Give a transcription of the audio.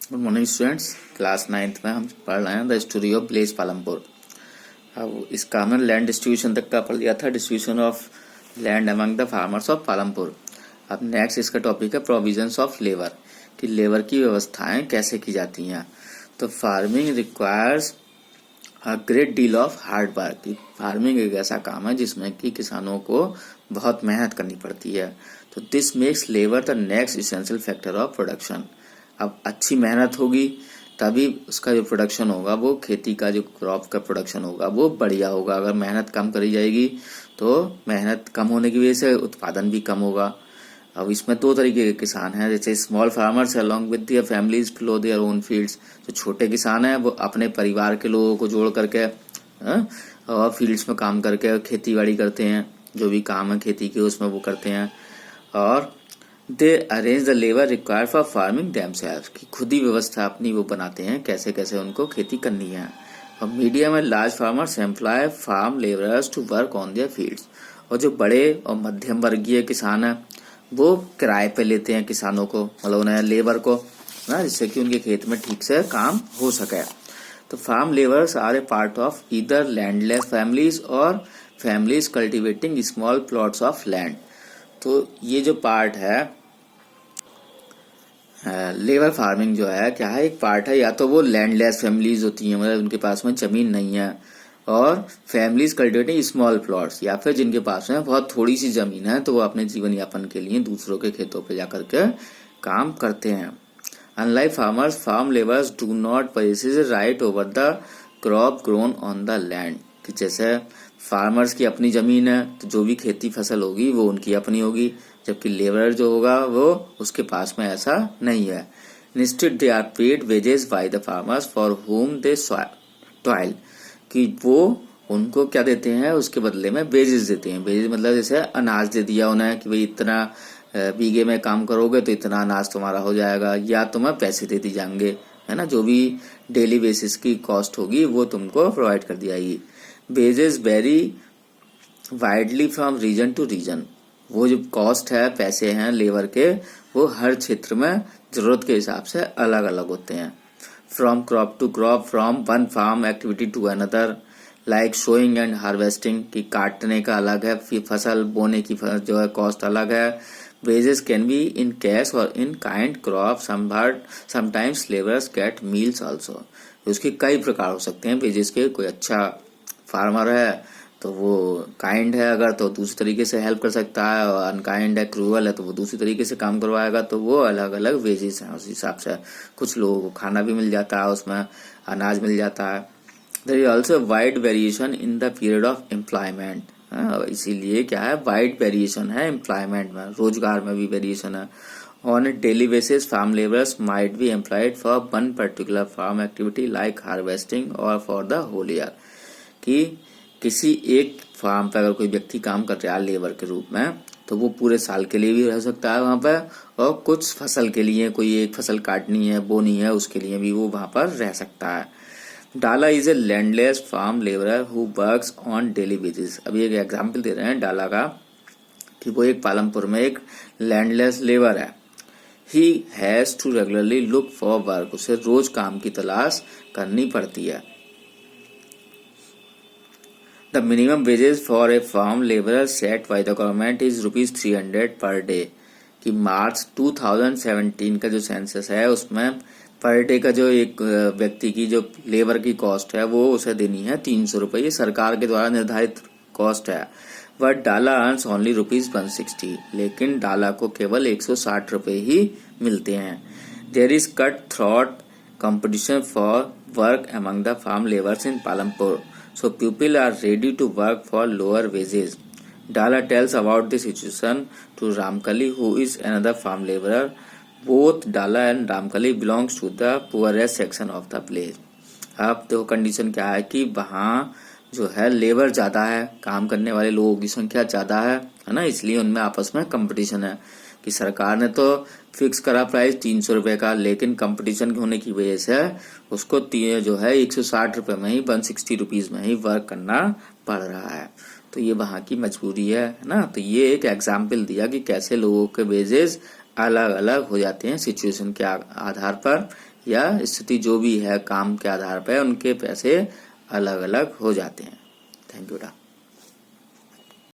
Good morning students. Class 9th में हम पढ़ रहे हैं the story of village Palampur. अब इसका हमने लैंड डिस्ट्रीब्यूशन तक का पढ़ लिया था, distribution of land among the farmers of Palampur. अब नेक्स्ट इसका टॉपिक है प्रोविजंस ऑफ लेबर, कि लेबर की व्यवस्थाएं कैसे की जाती हैं। तो farming requires a great deal of hard work. Farming एक ऐसा काम है जिसमें कि किसानों को बहुत मेहनत करनी पड़ती है। तो this makes labour the next essential factor of production. अब अच्छी मेहनत होगी तभी उसका जो प्रोडक्शन होगा, वो खेती का जो क्रॉप का प्रोडक्शन होगा वो बढ़िया होगा। अगर मेहनत कम करी जाएगी तो मेहनत कम होने की वजह से उत्पादन भी कम होगा। अब इसमें दो तरीके के किसान हैं, जैसे small farmers along with their families flow their own fields. जो छोटे किसान हैं वो अपने परिवार के लोगों को जोड़ करके और फील्ड्स में काम करके खेती बाड़ी करते हैं, जो भी काम है खेती के उसमें वो करते हैं। और they arrange the labour required for farming themselves, की खुद ही व्यवस्था अपनी वो बनाते हैं कैसे कैसे उनको खेती करनी है। और medium and large farmers employ farm labourers to work on their fields. और जो बड़े और मध्यम वर्गीय किसान हैं वो किराए पे लेते हैं किसानों को, मतलब उन्हें लेबर को ना, जिससे कि उनके खेत में ठीक से काम हो सके। तो farm labours are a part of either landless families और families cultivating small plots of land. तो ये जो पार्ट है लेबर फार्मिंग जो है क्या है, एक पार्ट है, या तो वो लैंडलेस फैमिलीज होती हैं, मतलब उनके पास में जमीन नहीं है, और फैमिलीज कल्टिवेटिंग स्मॉल प्लॉट्स, या फिर जिनके पास में बहुत थोड़ी सी जमीन है तो वो अपने जीवन यापन के लिए दूसरों के खेतों पे जाकर के काम करते हैं। Unlike farmers, farm labours do not possess right over the crop grown on the land. कि जैसे फार्मर्स की अपनी जमीन है तो जो भी खेती फसल होगी वो उनकी अपनी होगी, जबकि लेबर जो होगा वो उसके पास में ऐसा नहीं है। Instead they are paid wages by the farmers for whom they toil. कि वो उनको क्या देते हैं, उसके बदले में वेजेस देते हैं। वेजेस मतलब जैसे अनाज दे दिया उन्हें कि भाई इतना बीघे में काम करोगे तो इतना अनाज तुम्हारा हो जाएगा, या तुम्हें पैसे दे दी जाएंगे, है ना। जो भी डेली बेसिस की कॉस्ट होगी वो तुमको प्रोवाइड कर दी जाएगी। Wages vary widely from region to region. वो जो कॉस्ट है, पैसे हैं लेबर के, वो हर क्षेत्र में जरूरत के हिसाब से अलग अलग होते हैं। From crop to crop, from one farm activity to another, like sowing and harvesting, की काटने का अलग है, फिर फसल बोने की जो है कॉस्ट अलग है। Wages can be in cash और in kind crop, sometimes labours get meals also. उसके कई प्रकार हो सकते हैं वेजेस के। कोई अच्छा फार्मर है तो वो काइंड है अगर, तो दूसरी तरीके से हेल्प कर सकता है, और अनकाइंड है, क्रूअल है, तो वो दूसरी तरीके से काम करवाएगा। तो वो अलग अलग वेजेस हैं उस हिसाब से। कुछ लोगों को खाना भी मिल जाता है, उसमें अनाज मिल जाता है। There is also wide variation in the period of employment. इसीलिए क्या है, वाइड वेरिएशन है एम्प्लॉयमेंट में, रोजगार में भी वेरिएशन है। On a daily basis farm labours might be employed for one particular farm activity like harvesting और फॉर द होल ईयर। कि किसी एक फार्म पे अगर कोई व्यक्ति काम कर रहा है लेबर के रूप में, तो वो पूरे साल के लिए भी रह सकता है वहां पर, और कुछ फसल के लिए, कोई एक फसल काटनी है, बोनी है, उसके लिए भी वो वहां पर रह सकता है। Dala is a landless farm labourer who works on daily basis. अभी एक एग्जाम्पल दे रहे हैं डाला का, कि वो एक पालमपुर में एक लैंडलेस लेबर है। He has to regularly look for work, उसे रोज काम की तलाश करनी पड़ती है। The minimum wages for a farm laborer set by the government is ₹300 per day। कि मार्च 2017 का जो सेंसस है उसमें पर डे का जो एक व्यक्ति की जो लेबर की कॉस्ट है वो उसे देनी है 300 रुपये। ये सरकार के द्वारा निर्धारित कॉस्ट है। बट डाला अर्न्स ओनली ₹160, लेकिन डाला को केवल 160 रुपये ही मिलते हैं। There is cut throat competition for work among the farm laborers in Palampur, so people are ready to work for lower wages. Dala tells about the situation to Ramkali, who is another farm laborer. Both Dala and Ramkali belongs to the poorest section of the place. अब तो condition क्या है कि वहाँ जो है labour ज्यादा है, काम करने वाले लोगों की संख्या ज्यादा है ना, इसलिए उनमें आपस में कंपटीशन है। कि सरकार ने तो फिक्स करा प्राइस 300 रुपए का, लेकिन कंपटीशन होने की वजह से उसको जो है 160 रुपए में ही, 160 रुपीज में ही वर्क करना पड़ रहा है। तो ये वहां की मजबूरी है ना। तो ये एक एग्जाम्पल दिया कि कैसे लोगों के वेजेस अलग अलग हो जाते हैं सिचुएशन के आधार पर, या स्थिति जो भी है काम के आधार पर उनके पैसे अलग अलग हो जाते हैं। थैंक यू बेटा।